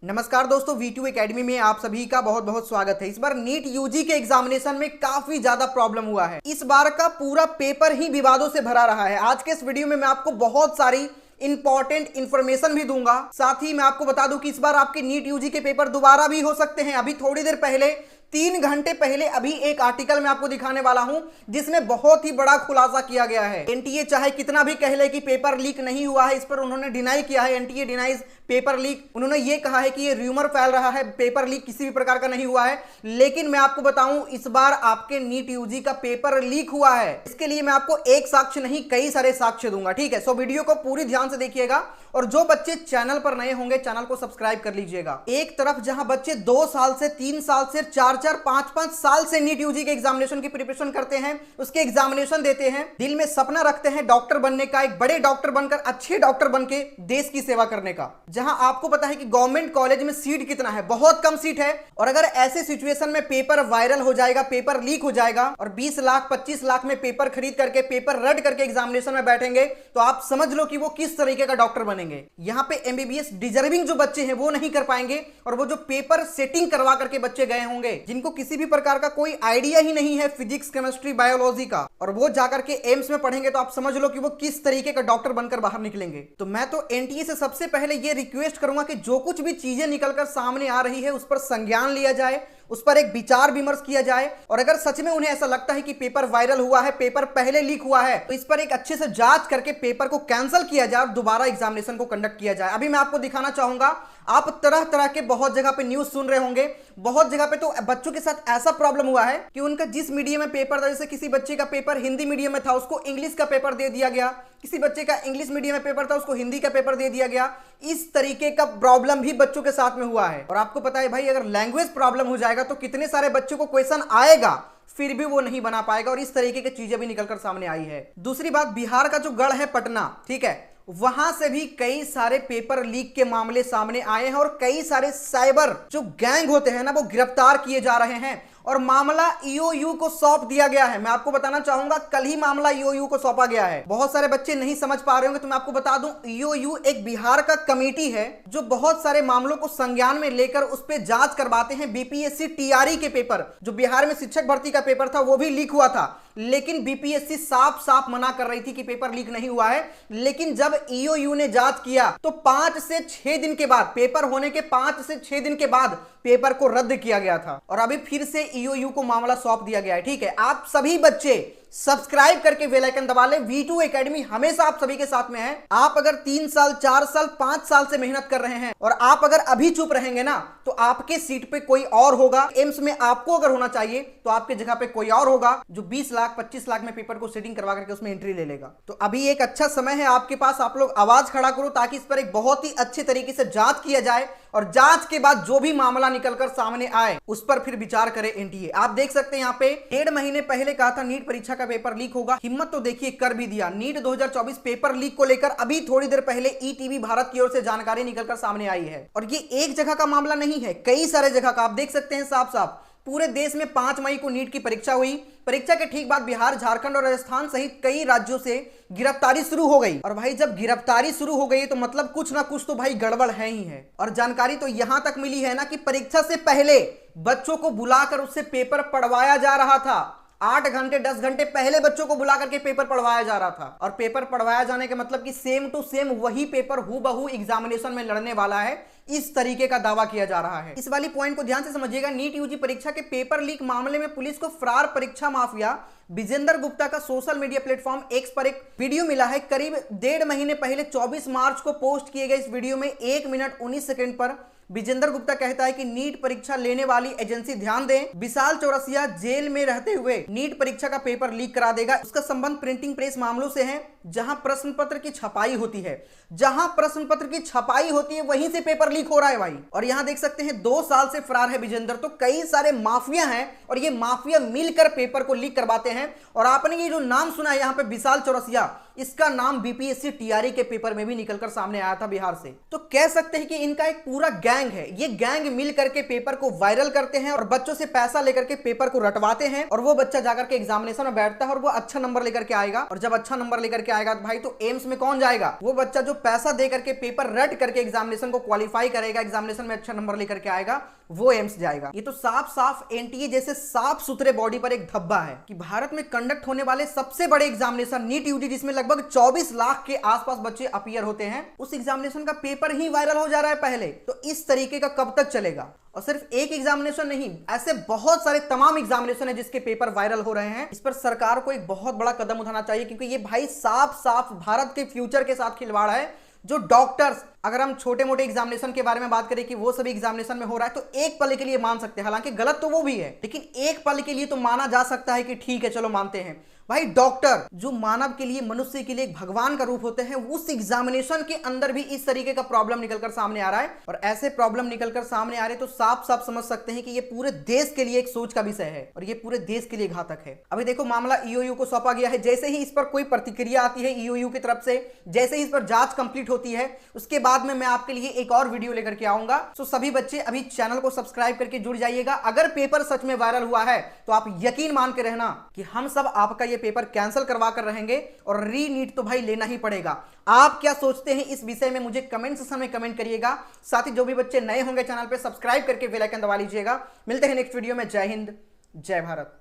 नमस्कार दोस्तों, V2 academy में आप सभी का बहुत बहुत स्वागत है। इस बार नीट यूजी के एग्जामिनेशन में काफी ज्यादा प्रॉब्लम हुआ है। इस बार का पूरा पेपर ही विवादों से भरा रहा है। आज के इस वीडियो में मैं आपको बहुत सारी इंपॉर्टेंट इंफॉर्मेशन भी दूंगा। साथ ही मैं आपको बता दूं कि इस बार आपके नीट यूजी के पेपर दोबारा भी हो सकते हैं। अभी थोड़ी देर पहले 3 घंटे पहले अभी एक आर्टिकल मैं आपको दिखाने वाला हूं जिसमें बहुत ही बड़ा खुलासा किया गया है। एनटीए चाहे कितना भी कह ले कि पेपर लीक नहीं हुआ है, इस पर उन्होंने डिनाई किया है। NTA denies paper leak. उन्होंने ये कहा है कि ये र्यूमर फैल रहा है, पेपर लीक किसी भी प्रकार का नहीं हुआ है। लेकिन मैं आपको बताऊं, इस बार आपके नीट यूजी का पेपर लीक हुआ है। इसके लिए मैं आपको एक साक्ष्य नहीं, कई सारे साक्ष्य दूंगा। ठीक है, सो वीडियो को पूरी ध्यान से देखिएगा और जो बच्चे चैनल पर नए होंगे चैनल को सब्सक्राइब कर लीजिएगा। एक तरफ जहां बच्चे 2 साल से 3 साल से 4-4 5-5 साल से नीट यूजी के एग्जामिनेशन की प्रिपरेशन करते हैं, उसके एग्जामिनेशन देते हैं, दिल में सपना रखते हैं डॉक्टर बनने का, एक बड़े डॉक्टर बनकर, अच्छे डॉक्टर बनके देश की सेवा करने का। जहां आपको पता है कि गवर्नमेंट कॉलेज में सीट कितना है, बहुत कम सीट है। और अगर ऐसे सिचुएशन में पेपर वायरल हो जाएगा, पेपर लीक हो जाएगा और 20 लाख 25 लाख में पेपर खरीद करके, पेपर रद्द करके एग्जामिनेशन में बैठेंगे, तो आप समझ लो कि वो किस तरीके का डॉक्टर बनेंगे। यहां पे एमबीबीएस डिजर्विंग जो बच्चे हैं वो नहीं कर पाएंगे, और वो जो पेपर सेटिंग करवा करके बच्चे गए होंगे जिनको किसी भी प्रकार का कोई आइडिया ही नहीं है फिजिक्स, केमिस्ट्री, बायोलॉजी का, और वो जाकर के एम्स में पढ़ेंगे, तो आप समझ लो कि वो किस तरीके का डॉक्टर बनकर बाहर निकलेंगे। तो मैं तो एनटीए से सबसे पहले ये रिक्वेस्ट करूंगा कि जो कुछ भी चीजें निकलकर सामने आ रही है उस पर संज्ञान लिया जाए, उस पर एक विचार विमर्श किया जाए, और अगर सच में उन्हें ऐसा लगता है कि पेपर वायरल हुआ है, पेपर पहले लीक हुआ है, तो इस पर एक अच्छे से जांच करके पेपर को कैंसिल किया जाए और दोबारा एग्जामिनेशन को कंडक्ट किया जाए। अभी मैं आपको दिखाना चाहूंगा, आप तरह तरह के बहुत जगह पे न्यूज सुन रहे होंगे, बहुत जगह पे तो बच्चों के साथ ऐसा प्रॉब्लम हुआ है कि उनका जिस मीडियम में पेपर था, जैसे किसी बच्चे का पेपर हिंदी मीडियम में था उसको इंग्लिश का पेपर दे दिया गया, किसी बच्चे का इंग्लिश मीडियम में पेपर था उसको हिंदी का पेपर दे दिया गया। इस तरीके का प्रॉब्लम भी बच्चों के साथ में हुआ है। और आपको पता है भाई, अगर लैंग्वेज प्रॉब्लम हो जाएगा तो कितने सारे बच्चों को क्वेश्चन आएगा फिर भी वो नहीं बना पाएगा, और इस तरीके की चीजें भी निकलकर सामने आई है। दूसरी बात, बिहार का जो गढ़ है पटना, ठीक है, वहां से भी कई सारे पेपर लीक के मामले सामने आए हैं और कई सारे साइबर जो गैंग होते हैं ना, वो गिरफ्तार किए जा रहे हैं और मामला ईओयू को सौंप दिया गया है। मैं आपको बताना चाहूंगा, कल ही मामला ईओयू को सौंपा गया है। बहुत सारे बच्चे नहीं समझ पा रहे होंगे तो मैं आपको बता दूं, ईओयू एक बिहार का कमेटी है जो बहुत सारे मामलों को संज्ञान में लेकर उस पर जांच करवाते हैं। बीपीएससी टीआरई के पेपर, जो बिहार में शिक्षक भर्ती का पेपर था, वो भी लीक हुआ था, लेकिन बीपीएससी साफ साफ मना कर रही थी कि पेपर लीक नहीं हुआ है। लेकिन जब ईओयू ने जांच किया तो 5 से 6 दिन के बाद, पेपर होने के 5 से 6 दिन के बाद पेपर को रद्द किया गया था, और अभी फिर से ईओयू को मामला सौंप दिया गया है। ठीक है, आप सभी बच्चे सब्सक्राइब करके बेल आइकन दबा लें। V2 एकेडमी हमेशा आप सभी के साथ में है। आप अगर 3 साल 4 साल 5 साल से मेहनत कर रहे हैं और आप अगर अभी चुप रहेंगे ना, तो आपके सीट पे कोई और होगा। एम्स में आपको अगर होना चाहिए तो आपके जगह पे कोई और होगा जो 20 लाख 25 लाख में पेपर को सेटिंग करवा करके उसमें एंट्री ले लेगा। तो अभी एक अच्छा समय है आपके पास, आप लोग आवाज खड़ा करो ताकि इस पर एक बहुत ही अच्छे तरीके से जांच किया जाए, और जांच के बाद जो भी मामला निकलकर सामने आए उस पर फिर विचार करे एनटीए। आप देख सकते हैं यहाँ पे 1.5 महीने पहले कहा था नीट परीक्षा का पेपर लीक होगा, हिम्मत तो देखिए कर भी दिया। नीट 2024 पेपर लीक को लेकर अभी थोड़ी देर पहले ईटीवी भारत की ओर से जानकारी निकलकर सामने आई है, और ये एक जगह का मामला नहीं है, कई सारे जगह का। आप देख सकते हैं साफ साफ पूरे देश में 5 मई को नीट की परीक्षा हुई। परीक्षा के ठीक बाद बिहार, झारखंड और राजस्थान सहित कई राज्यों से गिरफ्तारी शुरू हो गई। और भाई जब गिरफ्तारी शुरू हो गई तो मतलब कुछ ना कुछ तो भाई गड़बड़ है ही है। और जानकारी तो यहां तक मिली है ना कि परीक्षा से पहले बच्चों को बुलाकर उससे पेपर पढ़वाया जा रहा था। 8 घंटे 10 घंटे पहले बच्चों को बुला करके पेपर पढ़वाया जा रहा था, और पेपर पढ़वाया जाने के मतलब कि सेम टू सेम वही पेपर हूबहू एग्जामिनेशन में लड़ने वाला है, इस तरीके का दावा किया जा रहा है। इस वाली पॉइंट को ध्यान से समझिएगा। नीट यूजी परीक्षा के पेपर लीक मामले में पुलिस को फरार परीक्षा माफिया विजेंद्र गुप्ता का सोशल मीडिया प्लेटफॉर्म एक्स पर एक वीडियो मिला है। करीब 1.5 महीने पहले 24 मार्च को पोस्ट किए गए इस वीडियो में 1 मिनट 19 सेकंड पर विजेंद्र गुप्ता कहता है कि नीट परीक्षा लेने वाली एजेंसी ध्यान दें, विशाल चौरसिया जेल में रहते हुए नीट परीक्षा का पेपर लीक करा देगा। उसका संबंध प्रिंटिंग प्रेस मामलों से है, जहां प्रश्न पत्र की छपाई होती है, जहां प्रश्न पत्र की छपाई होती है वहीं से पेपर लीक हो रहा है भाई। और यहां देख सकते हैं 2 साल से फरार है विजेंद्र। तो कई सारे माफिया हैं और ये माफिया मिलकर पेपर को लीक करवाते हैं। और आपने ये जो नाम सुना है यहाँ पे विशाल चौरसिया, इसका नाम बीपीएससी टीआरई के पेपर में भी निकलकर सामने आया था बिहार से। तो कह सकते हैं कि इनका एक पूरा गैंग है। ये गैंग मिल करके पेपर को वायरल करते हैं और बच्चों से पैसा लेकर के पेपर को रटवाते हैं और वो बच्चा जाकर के एग्जामिनेशन में बैठता है और वो अच्छा नंबर लेकर के आएगा। और जब अच्छा नंबर लेकर के आएगा तो भाई तो एम्स में कौन जाएगा? वो बच्चा जो पैसा दे करके पेपर रट करके एग्जामिनेशन को क्वालिफाई करेगा, एग्जामिनेशन में अच्छा नंबर लेकर के आएगा, वो एम्स जाएगा। ये तो साफ साफ एनटीए जैसे साफ सुथरे बॉडी पर एक धब्बा है कि भारत में कंडक्ट होने वाले सबसे बड़े एग्जामिनेशन नीट यूजी, जिसमें लगभग 24 लाख के आसपास बच्चे अपीयर होते हैं, उस एग्जामिनेशन का पेपर ही वायरल हो जा रहा है पहले। तो इस तरीके का कब तक चलेगा? और सिर्फ एक एग्जामिनेशन नहीं, ऐसे बहुत सारे तमाम एग्जामिनेशन है जिसके पेपर वायरल हो रहे हैं। इस पर सरकार को एक बहुत बड़ा कदम उठाना चाहिए, क्योंकि ये भाई साफ साफ भारत के फ्यूचर के साथ खिलवाड़ है। जो डॉक्टर्स, अगर हम छोटे मोटे एग्जामिनेशन के बारे में बात करें कि वो सभी एग्जामिनेशन में हो रहा है, तो एक पल के लिए मान सकते हैं, हालांकि गलत तो वो भी है, लेकिन एक पल के लिए तो माना जा सकता है कि ठीक है चलो मानते हैं। भाई डॉक्टर जो मानव के लिए, मनुष्य के लिए एक भगवान का रूप होते हैं, उस एग्जामिनेशन के अंदर भी इस तरीके का प्रॉब्लम निकलकर सामने आ रहा है। और ऐसे प्रॉब्लम निकलकर सामने आ रहे तो साफ साफ समझ सकते हैं कि ये पूरे देश के लिए एक सोच का विषय है और ये पूरे देश के लिए घातक है। अभी देखो मामला ईओयू को सौंपा गया है। जैसे ही इस पर कोई प्रतिक्रिया आती है ईओयू की तरफ से, जैसे ही इस पर जांच कंप्लीट होती है, उसके बाद में मैं आपके लिए एक और वीडियो लेकर के आऊंगा। तो सभी बच्चे अभी चैनल को सब्सक्राइब करके जुड़ जाइएगा। अगर पेपर सच में वायरल हुआ है तो आप यकीन मान के रहना कि हम सब आपका ये पेपर कैंसिल करवा कर रहेंगे और री नीट तो भाई लेना ही पड़ेगा। आप क्या सोचते हैं इस विषय में मुझे कमेंट सेक्शन में कमेंट करिएगा। साथ ही जो भी बच्चे नए होंगे चैनल पे सब्सक्राइब करके बेल आइकन दबा लीजिएगा। मिलते हैं नेक्स्ट वीडियो में। जय हिंद, जय भारत।